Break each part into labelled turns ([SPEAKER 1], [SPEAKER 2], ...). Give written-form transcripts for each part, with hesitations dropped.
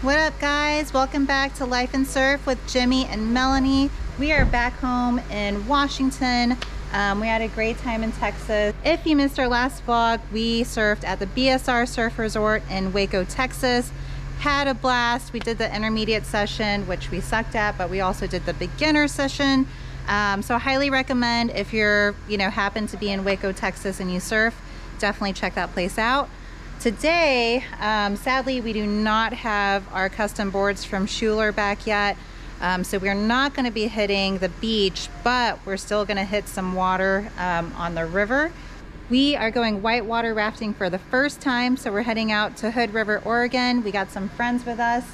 [SPEAKER 1] What up, guys? Welcome back to Life and Surf with Jimmy and Melanie. We are back home in Washington. We had a great time in Texas. If you missed our last vlog, we surfed at the BSR Surf Resort in Waco, Texas. Had a blast. We did the intermediate session, which we sucked at, but we also did the beginner session. So I highly recommend if you're, happen to be in Waco, Texas and you surf, definitely check that place out. Today, sadly, we do not have our custom boards from Schuler back yet. So we're not going to be hitting the beach, but we're still going to hit some water on the river. We are going whitewater rafting for the first time. So we're heading out to Hood River, Oregon. We got some friends with us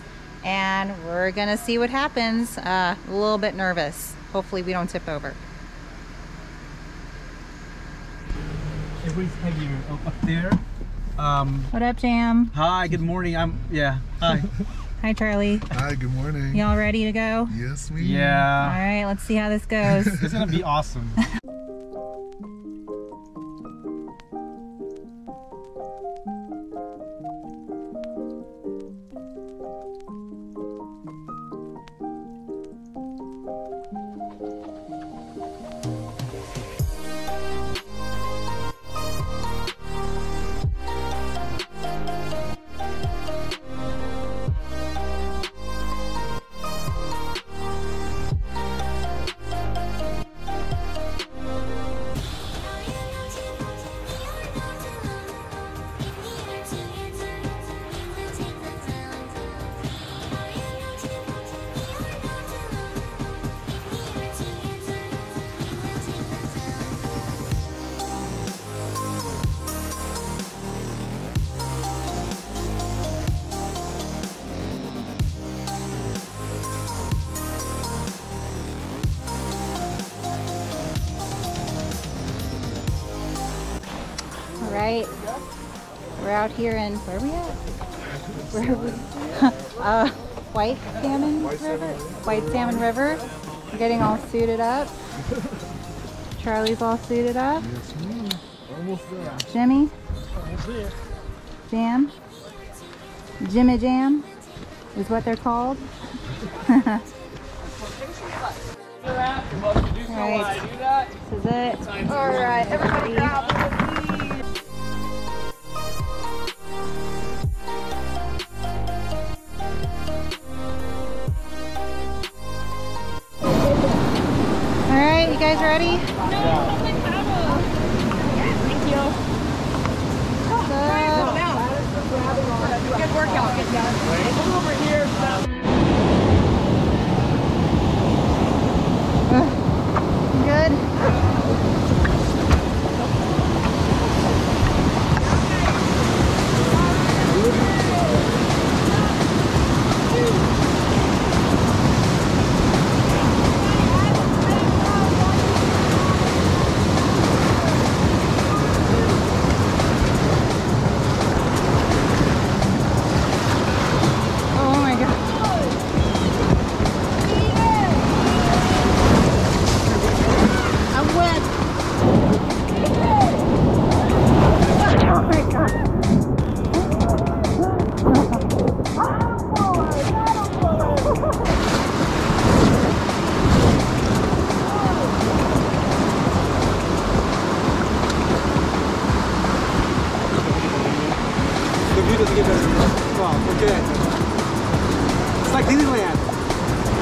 [SPEAKER 1] and we're going to see what happens. A little bit nervous. Hopefully we don't tip over.
[SPEAKER 2] Everybody's heavier up there.
[SPEAKER 1] What up, Jam?
[SPEAKER 2] Hi, good morning. Hi.
[SPEAKER 1] Hi, Charlie.
[SPEAKER 3] Hi, good morning.
[SPEAKER 1] Y'all ready to go?
[SPEAKER 3] Yes, we
[SPEAKER 2] Yeah.
[SPEAKER 1] All right, let's see how this goes.
[SPEAKER 2] It's gonna be awesome.
[SPEAKER 1] All right, we're out here in, where are we at? Where are we? White Salmon River? White Salmon River. We're getting all suited up. Charlie's all suited up.
[SPEAKER 3] Yes, ma'am. Almost there.
[SPEAKER 1] Jimmy?
[SPEAKER 3] Almost there.
[SPEAKER 1] Jam? Jimmy Jam is what they're called. Alright, this is it. Alright, everybody grab the lead. Alright, you guys ready?
[SPEAKER 4] Yeah, thank you. Good workout, good job. Come over here.
[SPEAKER 1] Good?
[SPEAKER 2] It's like Disneyland.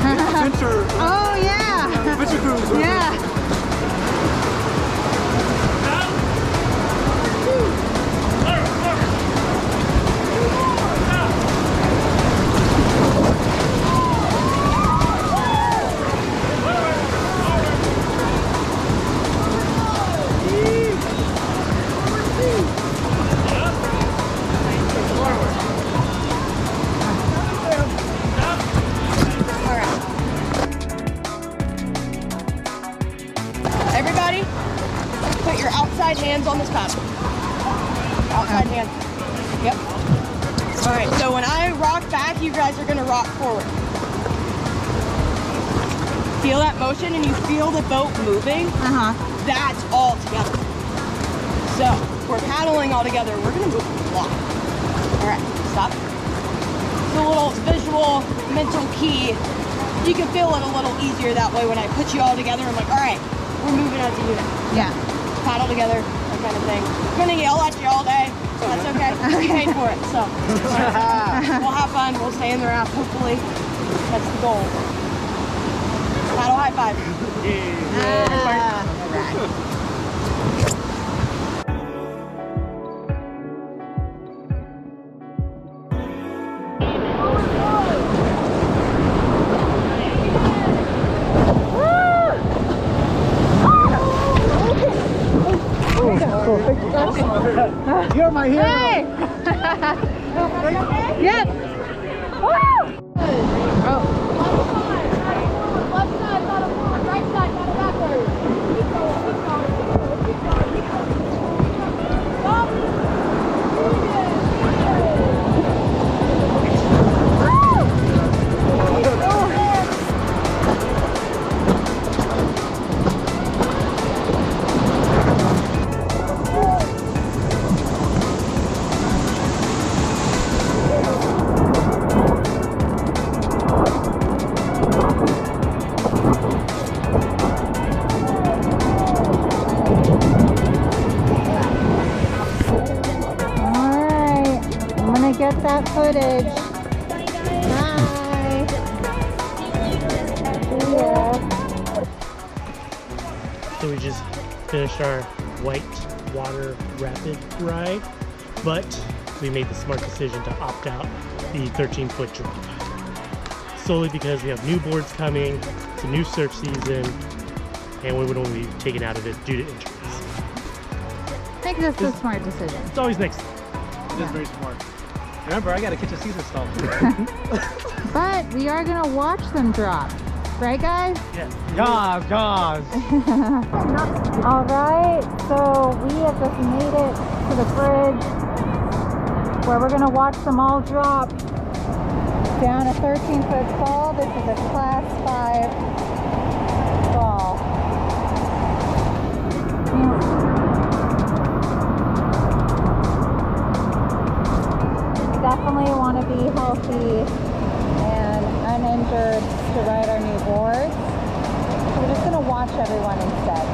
[SPEAKER 2] Adventure.
[SPEAKER 1] Oh yeah.
[SPEAKER 2] Adventure cruise.
[SPEAKER 1] Yeah.
[SPEAKER 4] Everybody, put your outside hands on this paddle. Outside hands. Yep. All right, so when I rock back, you guys are gonna rock forward. Feel that motion and you feel the boat moving? That's all together. So, we're paddling all together. We're gonna move a lot. All right, stop. the little visual mental key, you can feel it a little easier that way when I put you all together. I'm like, all right, we're moving as a unit.
[SPEAKER 1] Yeah.
[SPEAKER 4] Paddle together, that kind of thing. I'm gonna yell at you all day, so that's okay. We paid for it, so. We'll have fun, we'll stay in the raft, hopefully. That's the goal. Paddle high five.
[SPEAKER 1] All right.
[SPEAKER 2] You're my hero.
[SPEAKER 1] Hey! Yep. Woo! Oh.
[SPEAKER 4] Left side, not a forward. Right side, not a backward. Keep going, keep going. Keep going, keep going. Stop.
[SPEAKER 1] Get that footage. Bye. See ya.
[SPEAKER 5] So we just finished our white water rapid ride, but we made the smart decision to opt out the 13-foot drop. Solely because we have new boards coming, it's a new surf season, and we would only be taken out of it due to injuries.
[SPEAKER 1] I think that's a smart decision.
[SPEAKER 5] It's always next.
[SPEAKER 2] It is very smart. Remember, I gotta catch a Caesar stall.
[SPEAKER 1] But we are gonna watch them drop. Right, guys?
[SPEAKER 5] Yeah.
[SPEAKER 2] Guys.
[SPEAKER 1] All right, so we have just made it to the bridge where we're gonna watch them all drop down a 13-foot fall. This is a Class 5 fall. Definitely want to be healthy and uninjured to ride our new boards. So we're just going to watch everyone instead.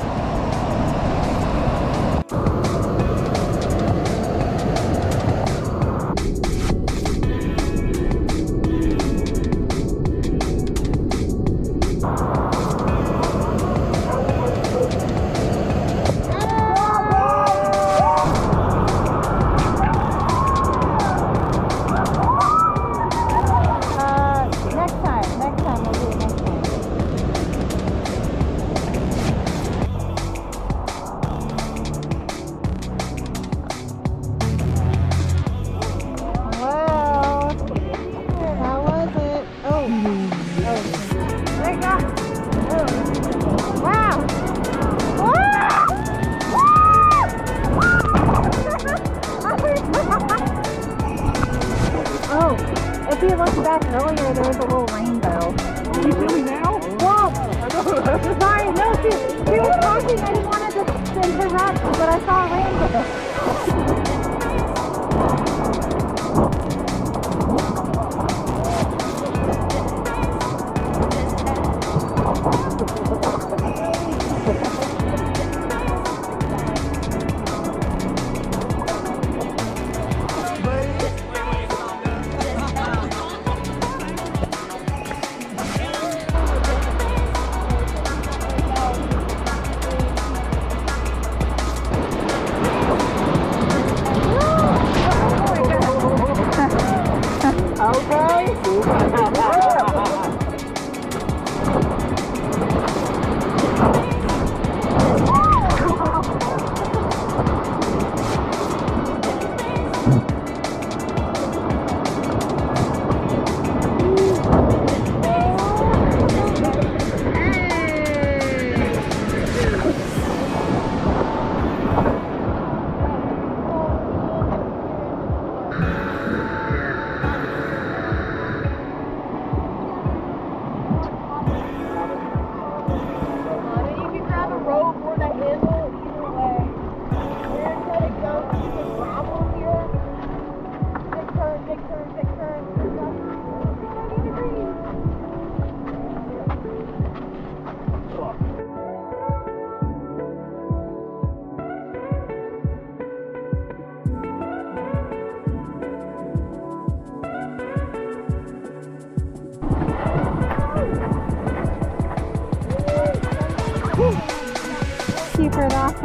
[SPEAKER 1] Earlier there was a little rainbow.
[SPEAKER 2] Really now?
[SPEAKER 1] Whoa! Sorry, no, she was talking. I didn't want to interrupt, but I saw a rainbow.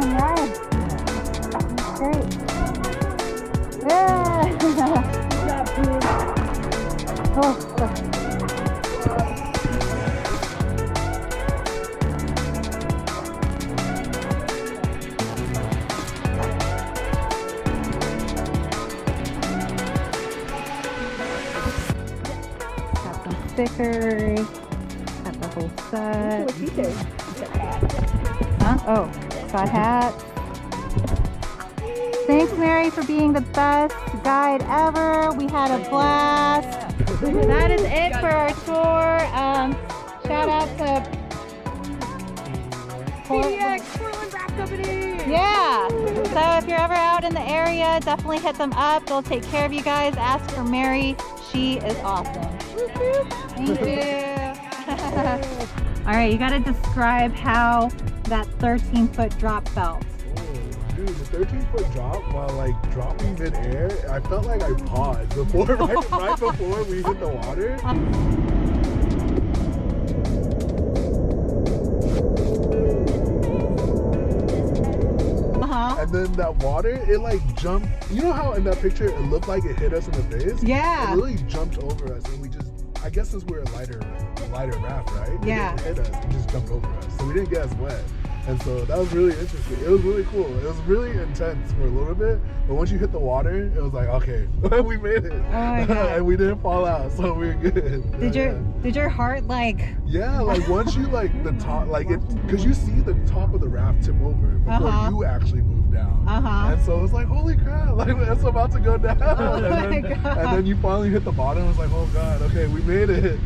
[SPEAKER 1] awesome ride. Great. Yeah. Oh, look. Got some stickers. Got the whole set. Huh? Oh, got hats. Thanks, Mary, for being the best guide ever. We had a blast. That is it for our tour. Shout out to
[SPEAKER 4] PDX, Portland Raft Company!
[SPEAKER 1] Yeah. So if you're ever out in the area, definitely hit them up. They'll take care of you guys. Ask for Mary. She is awesome. Thank you. All right, you got to describe how that 13-foot drop felt.
[SPEAKER 3] Dude, the 13-foot drop, while like dropping mid-air, I felt like I paused before, right before we hit the water. And then that water, it like jumped. You know how in that picture it looked like it hit us in the face?
[SPEAKER 1] Yeah.
[SPEAKER 3] It really jumped over us, and we just, I guess since we're a lighter raft, right?
[SPEAKER 1] Yeah.
[SPEAKER 3] It didn't hit us, it just jumped over us. So we didn't get as wet. And so that was really interesting. It was really cool. It was really intense for a little bit, but once you hit the water, it was like, okay, we made it.
[SPEAKER 1] Oh my God.
[SPEAKER 3] And we didn't fall out, so we were good.
[SPEAKER 1] Did your heart like?
[SPEAKER 3] Yeah, like once you like the top, like it, because you see the top of the raft tip over before you actually move down. And so it was like, holy crap, like it's about to go down.
[SPEAKER 1] Oh my God.
[SPEAKER 3] And then you finally hit the bottom. It was like, oh God, okay, we made it.